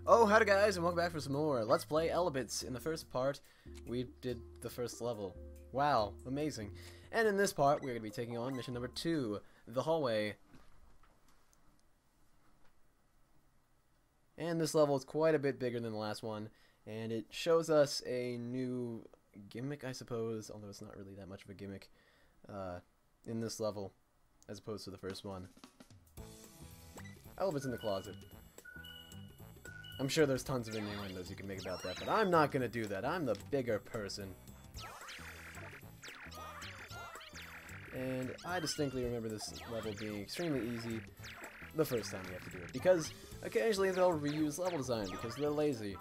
Oh, howdy guys, and welcome back for some more. Let's play Elebits. In the first part, we did the first level. Wow, amazing. And in this part, we're going to be taking on mission number 2, the hallway. And this level is quite a bit bigger than the last one, and it shows us a new gimmick, I suppose, although it's not really that much of a gimmick, in this level, as opposed to the first one. Elebits in the closet. I'm sure there's tons of innuendos you can make about that, but I'm not gonna do that. I'm the bigger person. And I distinctly remember this level being extremely easy the first time we have to do it, because occasionally they'll reuse level design because they're lazy.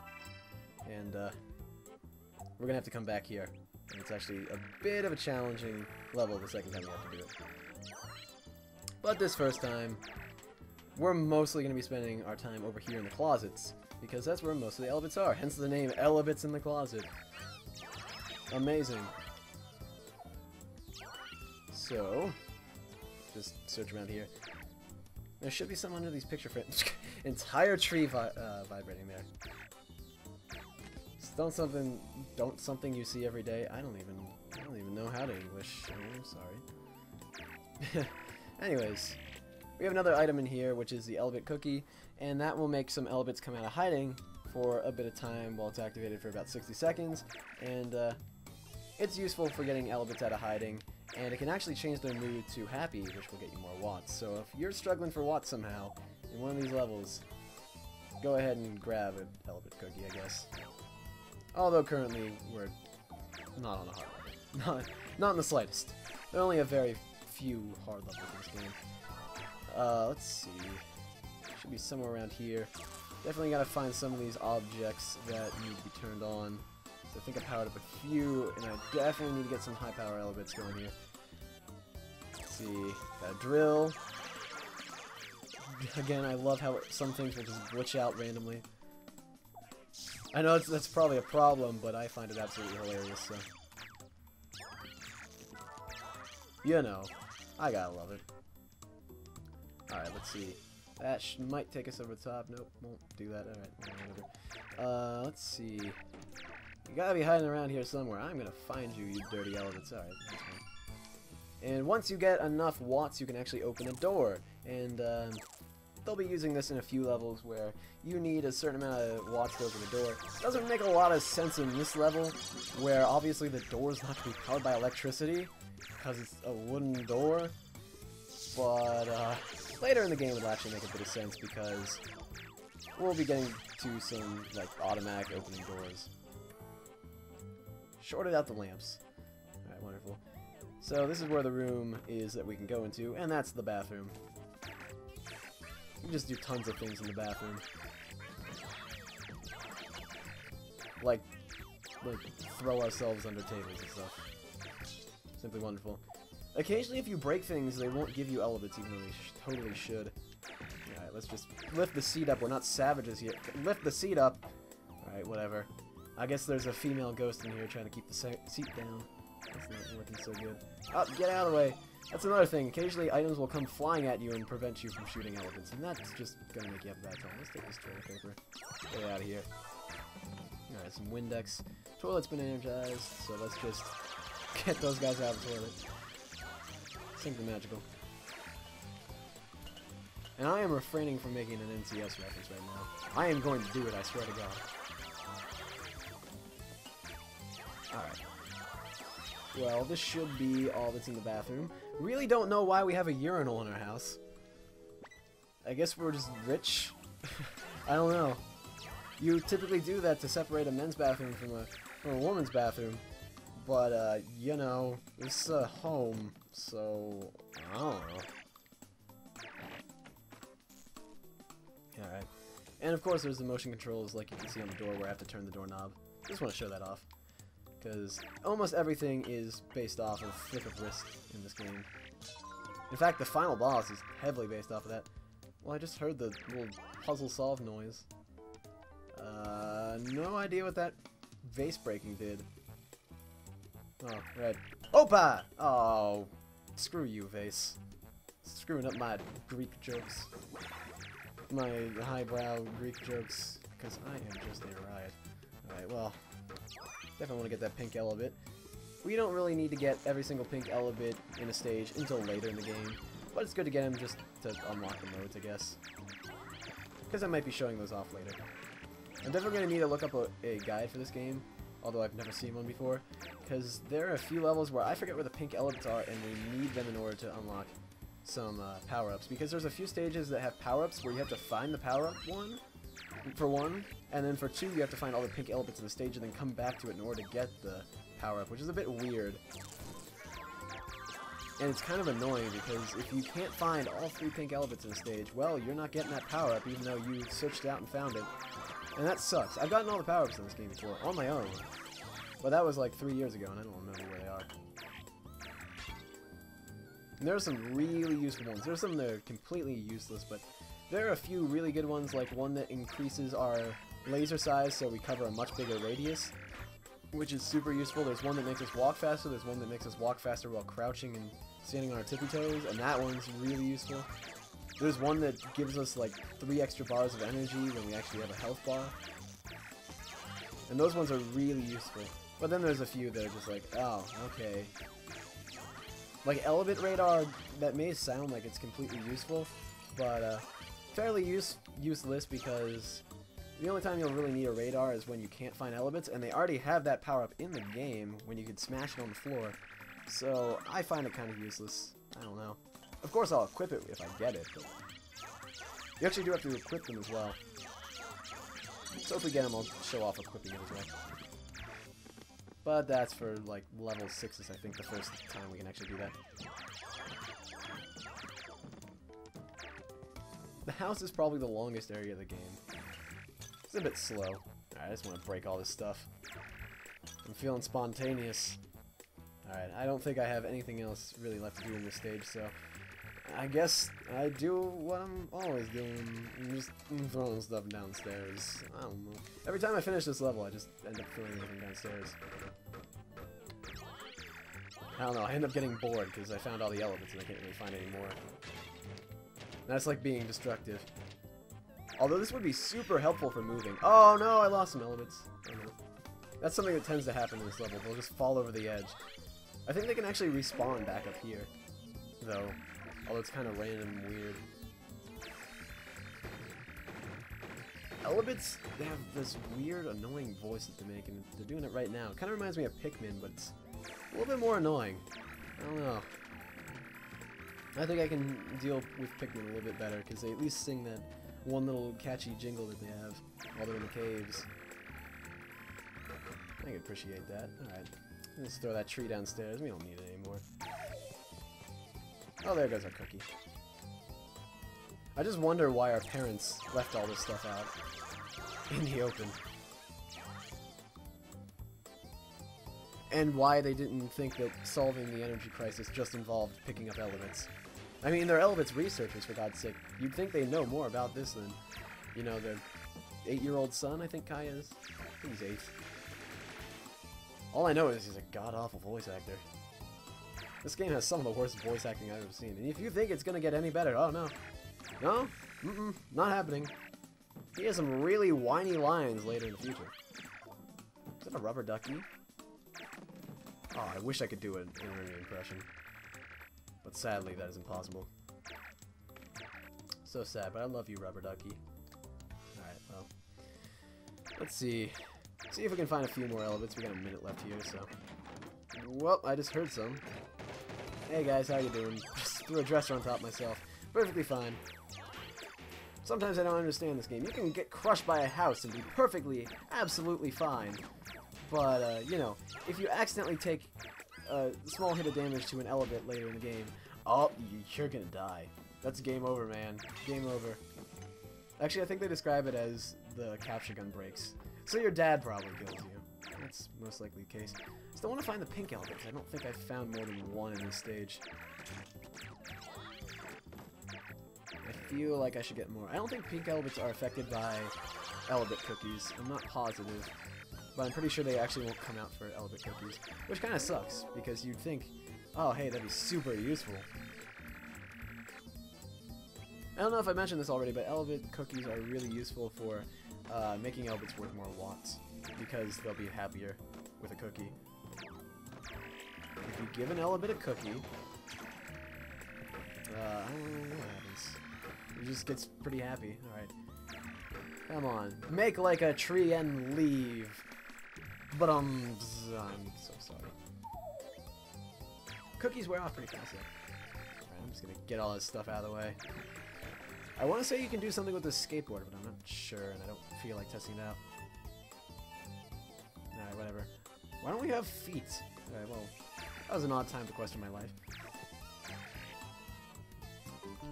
And we're gonna have to come back here. And it's actually a bit of a challenging level the second time we have to do it. But this first time, we're mostly going to be spending our time over here in the closets, because that's where most of the Elebits are, hence the name Elebits in the Closet. Amazing. So, just search around here. There should be some under these picture frames. Entire tree vibrating there. Don't something you see every day. I don't even know how to English. I'm sorry. Anyways, we have another item in here, which is the Elebit cookie, and that will make some Elebits come out of hiding for a bit of time while it's activated for about 60 seconds, and it's useful for getting Elebits out of hiding, and it can actually change their mood to happy, which will get you more watts. So if you're struggling for watts somehow in one of these levels, go ahead and grab an Elebit cookie, I guess. Although currently we're not on a hard level. Not in the slightest. There are only a very few hard levels in this game. Let's see. Should be somewhere around here. Definitely gotta find some of these objects that need to be turned on. So I think I powered up a few, and I definitely need to get some high power Elebits going here. Let's see. Got a drill. Again, I love how some things will just glitch out randomly. I know that's probably a problem, but I find it absolutely hilarious, so. You know, I gotta love it. Alright, let's see. That might take us over the top. Nope, won't do that. Alright, whatever. Let's see. You gotta be hiding around here somewhere. I'm gonna find you, you dirty Elebits. Alright, that's fine. And once you get enough watts, you can actually open a door. And, they'll be using this in a few levels where you need a certain amount of watts to open the door. It doesn't make a lot of sense in this level, where obviously the door's not to be powered by electricity, because it's a wooden door. But, later in the game it'll actually make a bit of sense, because we'll be getting to some, like, automatic opening doors. Shorted out the lamps. Alright, wonderful. So this is where the room is that we can go into, and that's the bathroom. We can just do tons of things in the bathroom. Like throw ourselves under tables and stuff. Simply wonderful. Occasionally, if you break things, they won't give you Elebits, even though they totally should. Alright, let's just lift the seat up. We're not savages yet. Lift the seat up! Alright, whatever. I guess there's a female ghost in here trying to keep the seat down. That's not working so good. Oh, get out of the way! That's another thing. Occasionally, items will come flying at you and prevent you from shooting Elebits, and that's just gonna make you have a bad time. Let's take this toilet paper. Get it out of here. Alright, some Windex. Toilet's been energized, so let's just get those guys out of the toilet. Simply magical. And I am refraining from making an NCS reference right now. I am going to do it, I swear to God. Alright. Well, this should be all that's in the bathroom. Really don't know why we have a urinal in our house. I guess we're just rich? I don't know. You typically do that to separate a men's bathroom from a woman's bathroom. But, you know, this is a home, so I don't know. Alright. And of course there's the motion controls like you can see on the door where I have to turn the doorknob. Just want to show that off. Because almost everything is based off of flick of wrist in this game. In fact, the final boss is heavily based off of that. Well, I just heard the little puzzle solve noise. No idea what that vase breaking did. Oh, right. Opa! Oh, screw you, vase. Screwing up my Greek jokes. My highbrow Greek jokes. because I am just a riot. Alright, well, definitely want to get that pink Elebit. We don't really need to get every single pink Elebit in a stage until later in the game, but it's good to get him just to unlock the modes, I guess. Because I might be showing those off later. I'm definitely going to need to look up a guide for this game, although I've never seen one before, because there are a few levels where I forget where the pink Elebits are, and we need them in order to unlock some power-ups, because there's a few stages that have power-ups where you have to find the power-up for one, and then for two you have to find all the pink Elebits in the stage and then come back to it in order to get the power-up, which is a bit weird. And it's kind of annoying because if you can't find all 3 pink Elebits in a stage, well, you're not getting that power-up even though you searched out and found it. And that sucks. I've gotten all the power-ups in this game before, on my own. But that was like 3 years ago and I don't remember where they are. And there are some really useful ones. There are some that are completely useless, but there are a few really good ones, like one that increases our laser size so we cover a much bigger radius, which is super useful. There's one that makes us walk faster, there's one that makes us walk faster while crouching and standing on our tippy toes, and that one's really useful. There's one that gives us like 3 extra bars of energy when we actually have a health bar. And those ones are really useful. But then there's a few that are just like, oh, okay. Like Elebit Radar, that may sound like it's completely useful, but fairly useless because the only time you'll really need a radar is when you can't find Elebits, and they already have that power-up in the game when you could smash it on the floor. So I find it kind of useless. I don't know. Of course I'll equip it if I get it, but you actually do have to equip them as well. So if we get them, I'll show off equipping it as well. But that's for like level 6s, I think, the first time we can actually do that. The house is probably the longest area of the game. It's a bit slow. Alright, I just want to break all this stuff. I'm feeling spontaneous. Alright, I don't think I have anything else really left to do in this stage, so I guess I do what I'm always doing. I'm just throwing stuff downstairs. I don't know. Every time I finish this level, I just end up throwing everything downstairs. I don't know, I end up getting bored because I found all the Elebits and I can't really find any more. That's like being destructive. Although this would be super helpful for moving. Oh no, I lost some Elebits. Oh no. That's something that tends to happen in this level. They'll just fall over the edge. I think they can actually respawn back up here, though. Although it's kind of random and weird. Elebits, they have this weird, annoying voice that they make, and they're doing it right now. It kind of reminds me of Pikmin, but it's a little bit more annoying. I don't know. I think I can deal with Pikmin a little bit better, because they at least sing that one little catchy jingle that they have while they're in the caves. I can appreciate that. Alright. Let's throw that tree downstairs. We don't need it anymore. Oh, there goes our cookie. I just wonder why our parents left all this stuff out in the open. And why they didn't think that solving the energy crisis just involved picking up Elebits. I mean, they're Elebits researchers, for God's sake. You'd think they know more about this than, you know, their 8-year-old son, I think Kai is. I think he's 8. All I know is he's a god-awful voice actor. This game has some of the worst voice acting I've ever seen. And if you think it's gonna get any better, oh no. No? Mm-mm. Not happening. He has some really whiny lines later in the future. Is that a rubber ducky? Oh, I wish I could do an Ernie impression. But sadly, that is impossible. So sad, but I love you, rubber ducky. Alright, well. Let's see. See if we can find a few more Elebits. We got a minute left here, so... Well, I just heard some. Hey guys, how you doing? Just threw a dresser on top myself. Perfectly fine. Sometimes I don't understand this game. You can get crushed by a house and be perfectly, absolutely fine. But, you know, if you accidentally take a small hit of damage to an Elebit later in the game, oh, you're gonna die. That's game over, man. Game over. Actually, I think they describe it as the capture gun breaks. So your dad probably kills you. That's most likely the case. Still want to find the pink Elebits. I don't think I've found more than one in this stage. I feel like I should get more. I don't think pink Elebits are affected by Elebit cookies. I'm not positive. But I'm pretty sure they actually won't come out for Elebit cookies. Which kind of sucks, because you'd think, oh hey, that'd be super useful. I don't know if I mentioned this already, but Elebit cookies are really useful for making Elebits worth more watts, because they'll be happier with a cookie. If you give an Elebit a cookie, I don't know what happens. He just gets pretty happy. Alright. Come on. Make like a tree and leave. But I'm so sorry. Cookies wear off pretty fast though. Alright, I'm just gonna get all this stuff out of the way. I want to say you can do something with this skateboard, but I'm not sure, and I don't feel like testing it out. Alright, whatever. Why don't we have feet? Alright, well, that was an odd time to question my life.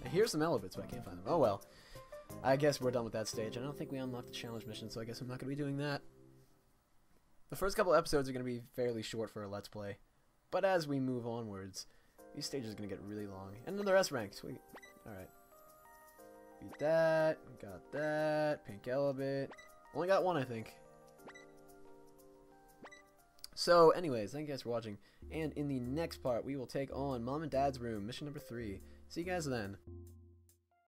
And here's some Elebits, but I can't find them. Oh well. I guess we're done with that stage. I don't think we unlocked the challenge mission, so I guess I'm not going to be doing that. The first couple episodes are going to be fairly short for a Let's Play. But as we move onwards, these stages are going to get really long. And another S rank, sweet. Alright. Beat that. Got that. Pink Elebit. Only got one, I think. So, anyways, thank you guys for watching. And in the next part, we will take on Mom and Dad's Room, mission number 3. See you guys then.